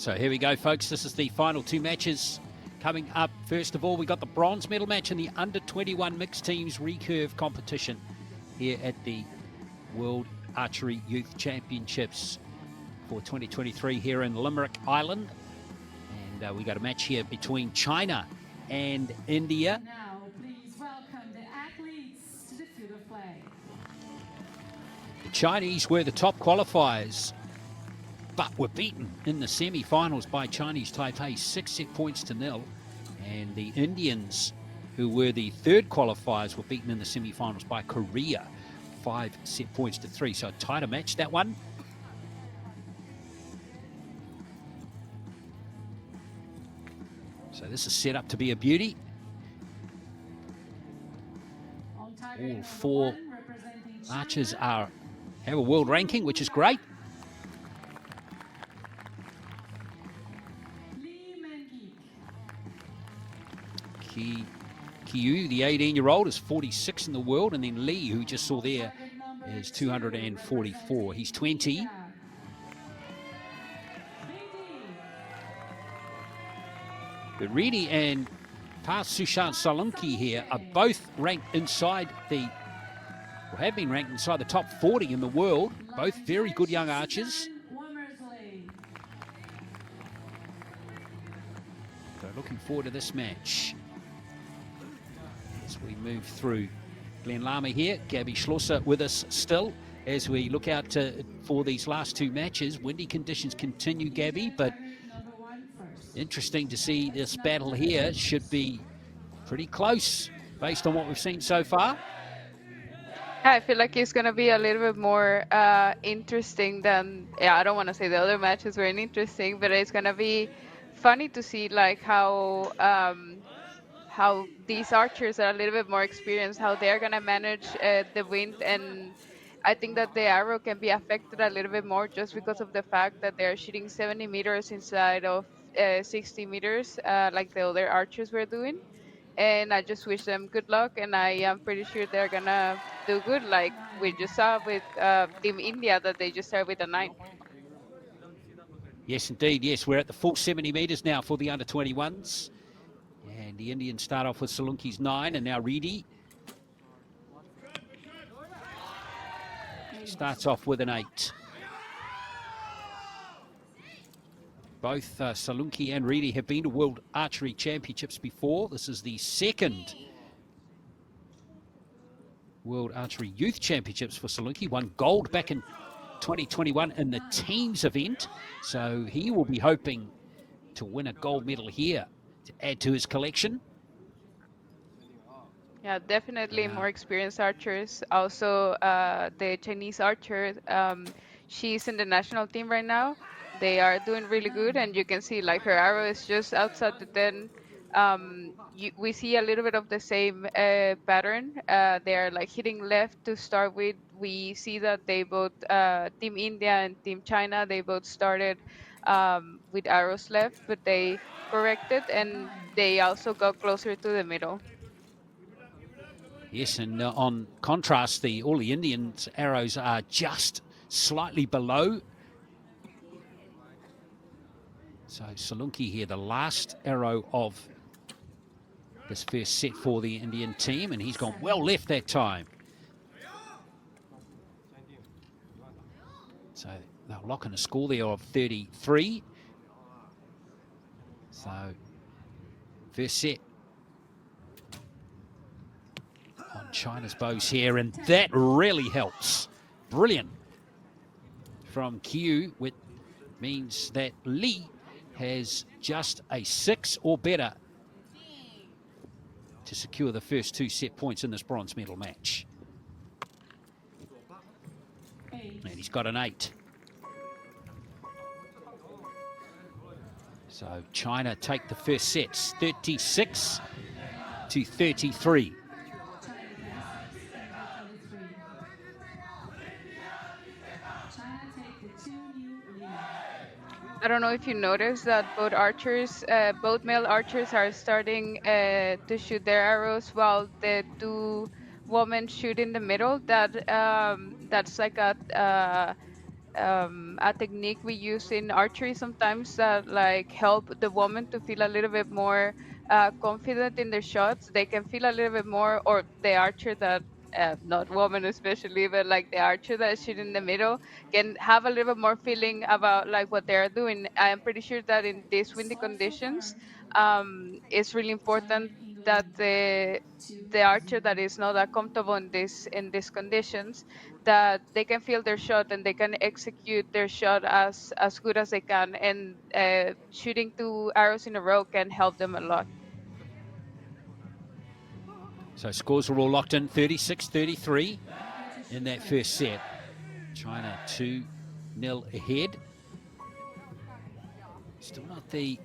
So here we go, folks. This is the final two matches coming up. First of all, we got the bronze medal match in the under-21 mixed teams recurve competition here at the World Archery Youth Championships for 2023 here in Limerick, Ireland. And we got a match here between China and India. Now, please welcome the athletes to the field of play. The Chinese were the top qualifiers, but were beaten in the semi-finals by Chinese Taipei 6 points to 0. And the Indians, who were the third qualifiers, were beaten in the semi-finals by Korea 5 points to 3. So a tighter match, that one. So this is set up to be a beauty. All four archers have a world ranking, which is great. Kiyu, the 18-year-old, is 46 in the world, and then Lee, who we just saw there, is 244. He's 20. But Reedy and Sushant Solanki here are both ranked inside or have been ranked inside the top 40 in the world. Both very good young archers. So looking forward to this match. As we move through Glen Lama here, Gabby Schlosser with us still as we look out for these last two matches. Windy conditions continue, Gabby, but interesting to see this battle here. Should be pretty close based on what we've seen so far. I feel like it's going to be a little bit more interesting than, I don't want to say the other matches weren't interesting, but it's going to be funny to see like how these archers are a little bit more experienced, how they're going to manage the wind. And I think that the arrow can be affected a little bit more just because of the fact that they're shooting 70 meters inside of 60 meters like the other archers were doing. And I just wish them good luck, and I am pretty sure they're gonna do good, like we just saw with Team India, that they just started with a 9. Yes, indeed. Yes, we're at the full 70 meters now for the under-21s. And the Indians start off with Salunki's 9, and now Reedy starts off with an 8. Both Salunki and Reedy have been to World Archery Championships before. This is the second World Archery Youth Championships for Salunki. Won gold back in 2021 in the teams event. So he will be hoping to win a gold medal here to add to his collection. Yeah, definitely more experienced archers. Also, the Chinese archer, she's in the national team right now. They are doing really good, and you can see like her arrow is just outside the 10. We see a little bit of the same pattern. They are like hitting left to start with. We see that they both, Team India and Team China, they both started with arrows left, but they corrected, and they also got closer to the middle. Yes, and on contrast, all the Indians' arrows are just slightly below. So Salunki here, the last arrow of this first set for the Indian team, and he's gone well left that time. So they'll lock in a score there of 33. So first set on China's bows here, and that really helps. Brilliant from Q, which means that Lee has just a 6 or better to secure the first 2 set points in this bronze medal match. And he's got an 8. So China take the first sets, 36 to 33. I don't know if you noticed that both archers, both male archers are starting to shoot their arrows while the 2 women shoot in the middle. That's like a a technique we use in archery sometimes that like help the woman to feel a little bit more confident in their shots. They can feel a little bit more, or the archer that not woman especially, but like the archer that is shooting in the middle can have a little bit more feeling about like what they're doing. I am pretty sure that in these windy Score so conditions, far, it's really China, important that England, the archer 2-0. that is not that comfortable in these conditions, that they can feel their shot and they can execute their shot as good as they can, and shooting 2 arrows in a row can help them a lot. So scores are all locked in, 36-33 in that Shooter. first set. China 2-0 ahead. Still not the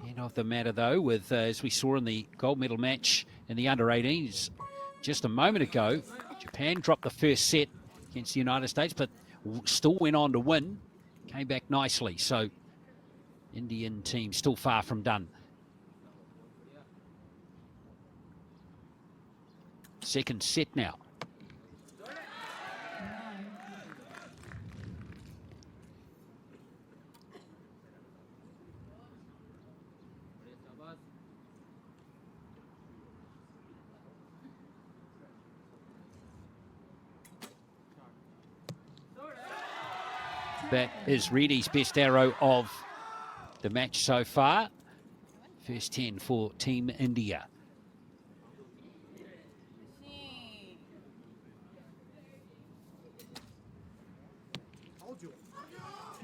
end of the matter, though, with, as we saw in the gold medal match in the under-18s just a moment ago, Japan dropped the first set against the United States, but still went on to win, came back nicely. So Indian team still far from done. Second set now. 9. That is Reddy's best arrow of the match so far. First 10 for Team India.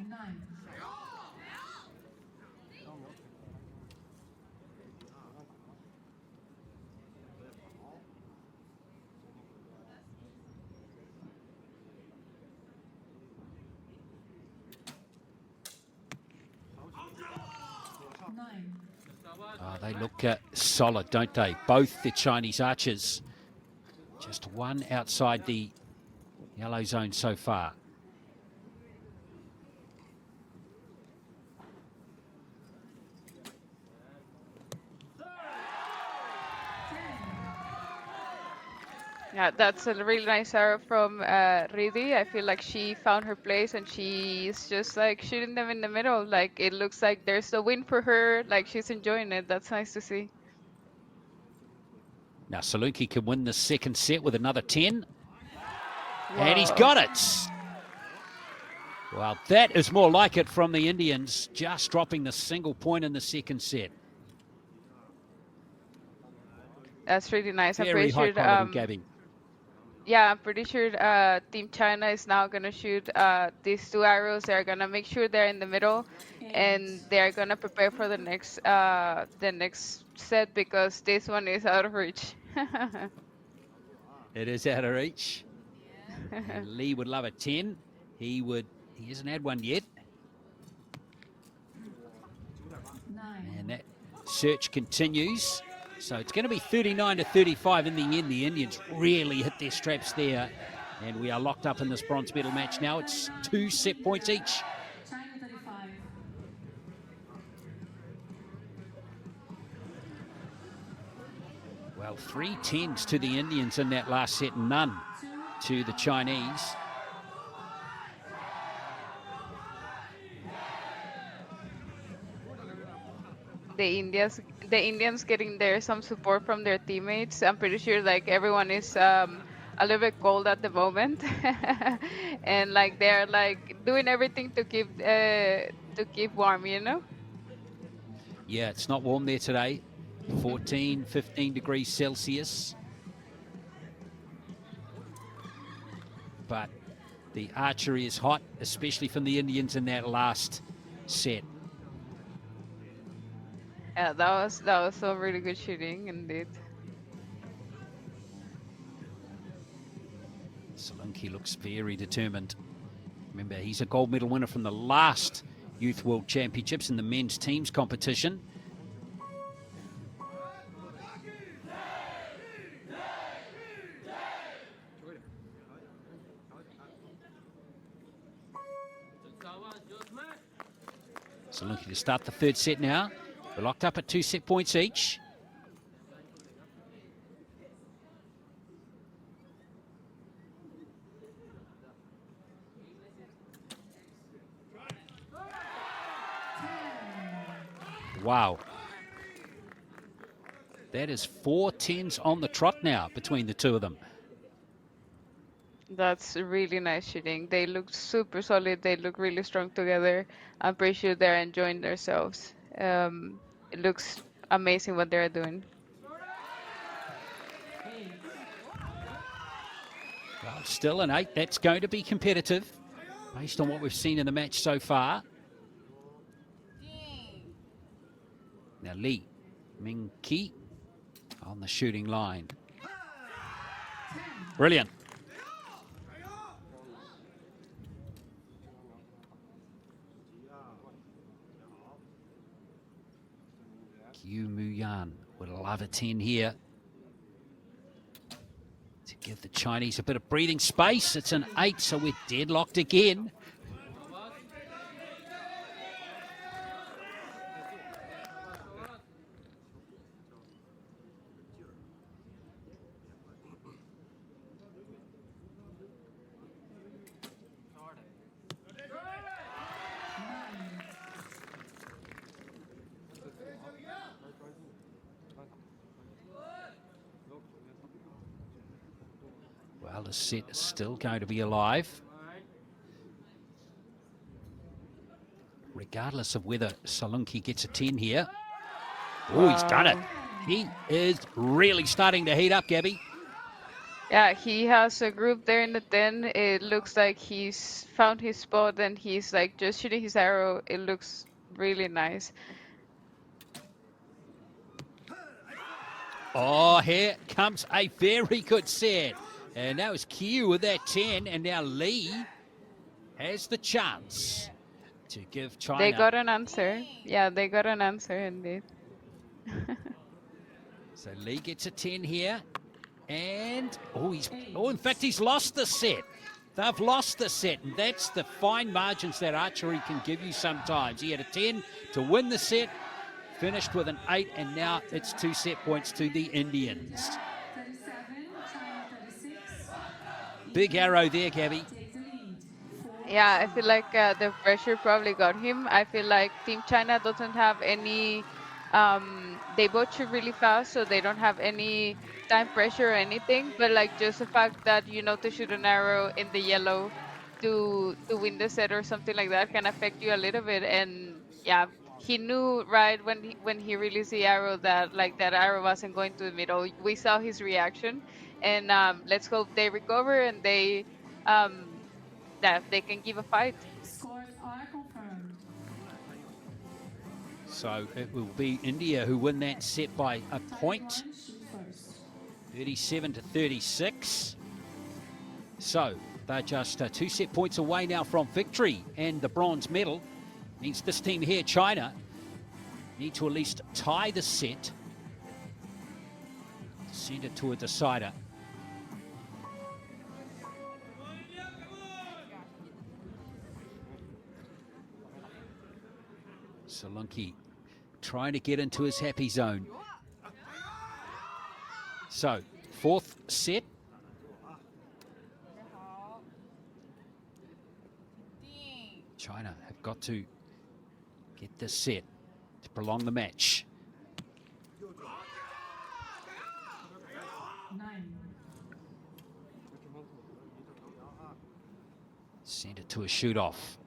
Nine. Nine. Oh, they look solid, don't they? Both the Chinese archers. Just one outside the yellow zone so far. Yeah, that's a really nice arrow from Ridi. I feel like she found her place and she's just like shooting them in the middle. Like it looks like there's a win for her. Like she's enjoying it. That's nice to see. Now Salunki can win the second set with another 10. Whoa. And he's got it. Well, that is more like it from the Indians, just dropping the single point in the second set. That's really nice. I'm Very pretty high sure. quality, Gabby. Yeah, I'm pretty sure Team China is now gonna shoot these 2 arrows. They're gonna make sure they're in the middle, and they're gonna prepare for the next set because this one is out of reach. It is out of reach. And Lee would love a 10. He hasn't had one yet. 9. And that search continues. So it's going to be 39-35 in the end. The Indians really hit their straps there. And we are locked up in this bronze medal match now. It's 2 set points each. China 35. Well, 3 10s to the Indians in that last set, none to the Chinese. The Indians getting there some support from their teammates. I'm pretty sure like everyone is a little bit cold at the moment, and like they're like doing everything to keep warm, you know. Yeah, it's not warm there today. 14, 15 degrees Celsius. But the archery is hot, especially from the Indians in that last set. Yeah, that was some really good shooting indeed. Salunki looks very determined. Remember, he's a gold medal winner from the last Youth World Championships in the men's teams competition. Salunki to start the third set now. We're locked up at 2 set points each. Wow. That is 4 10s on the trot now between the two of them. That's really nice shooting. They look super solid. They look really strong together. I'm pretty sure they're enjoying themselves. It looks amazing what they're doing. Well, still an 8. That's going to be competitive based on what we've seen in the match so far. Now Li Mingqi on the shooting line. Brilliant. Yu Muyan would love a 10 here to give the Chinese a bit of breathing space. It's an 8, so we're deadlocked again. Well, the set is still going to be alive, regardless of whether Salunki gets a 10 here. Oh, he's done it. He is really starting to heat up, Gabby. Yeah, he has a group there in the 10. It looks like he's found his spot and he's like just shooting his arrow. It looks really nice. Oh, here comes a very good set. And that was Q with that 10, and now Li has the chance to give China. They got an answer. Yeah, they got an answer indeed. So Li gets a 10 here, and in fact, he's lost the set. They've lost the set, and that's the fine margins that archery can give you sometimes. He had a 10 to win the set, finished with an 8, and now it's 2 set points to the Indians. 37, China 36. Big arrow there, Gabby. Yeah, I feel like the pressure probably got him. I feel like Team China doesn't have any, they both shoot really fast, so they don't have any time pressure or anything, but like just the fact that you know to shoot an arrow in the yellow to win the set or something like that can affect you a little bit. And yeah, he knew right when he released the arrow that like that arrow wasn't going to the middle. We saw his reaction, and let's hope they recover and they that they can give a fight. Scores are confirmed. So it will be India who win that set by a point, 37 to 36. So they're just 2 set points away now from victory, and the bronze medal means this team here, China, need to at least tie the set to send it to a decider. Salunki trying to get into his happy zone. So, 4th set. China have got to get this set to prolong the match. 9. Send it to a shoot-off.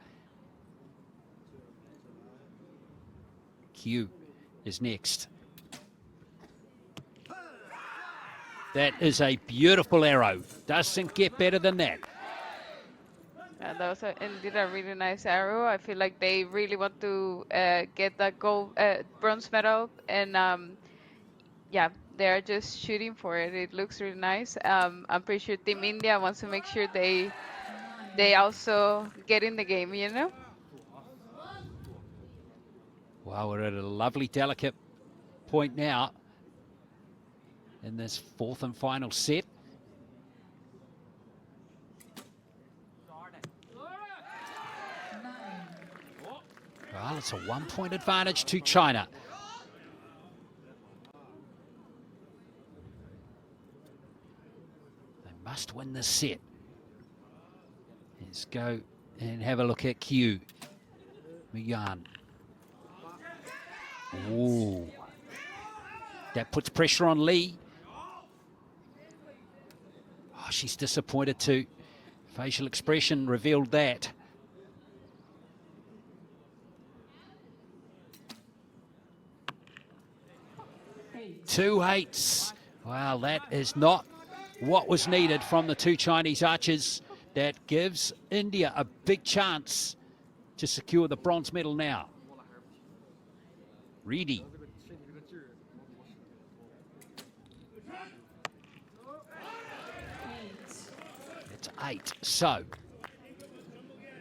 Q is next. That is a beautiful arrow. Doesn't get better than that. Yeah, that was indeed a really nice arrow. I feel like they really want to get that bronze medal, and yeah, they are just shooting for it. It looks really nice. I'm pretty sure Team India wants to make sure they also get in the game, you know? Wow, we're at a lovely, delicate point now in this 4th and final set. Well, it's a 1-point advantage to China. They must win this set. Let's go and have a look at Q. Miyan. Ooh. That puts pressure on Lee. Oh, she's disappointed too. Facial expression revealed that. Two eights. Wow, that is not what was needed from the two Chinese archers. That gives India a big chance to secure the bronze medal now. Reedy. It's 8. So,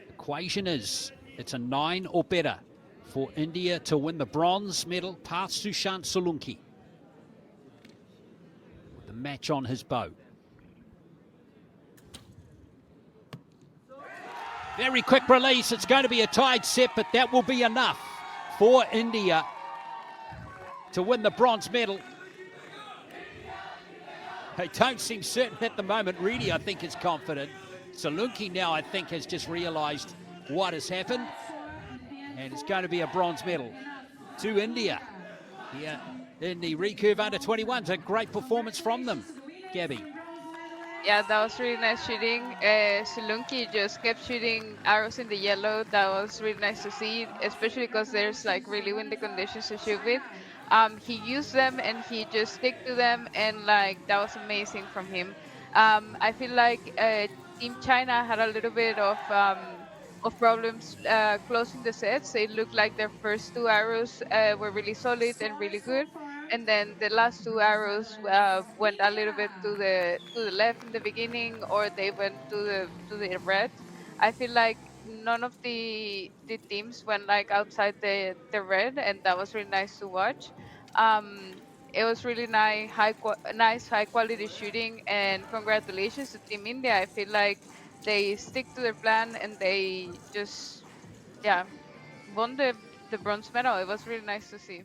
equation is it's a 9 or better for India to win the bronze medal past Sushant Solanki. With the match on his bow. Very quick release. It's going to be a tied set, but that will be enough for India to win the bronze medal. They don't seem certain at the moment. Reedy, I think, is confident. Solanki now, I think, has just realised what has happened. And it's going to be a bronze medal to India here in the Recurve under 21s. A great performance from them, Gabby. Yeah, that was really nice shooting. Solanki just kept shooting arrows in the yellow. That was really nice to see, especially because there's like really windy conditions to shoot with. He used them and he just stick to them, and like that was amazing from him. I feel like Team China had a little bit of problems closing the sets. It looked like their first two arrows were really solid and really good, and then the last two arrows went a little bit to the left in the beginning, or they went to the red. I feel like none of the teams went like outside the red, and that was really nice to watch. It was really nice high quality shooting, and congratulations to Team India. I feel like they stick to their plan and they just, yeah, won the bronze medal. It was really nice to see.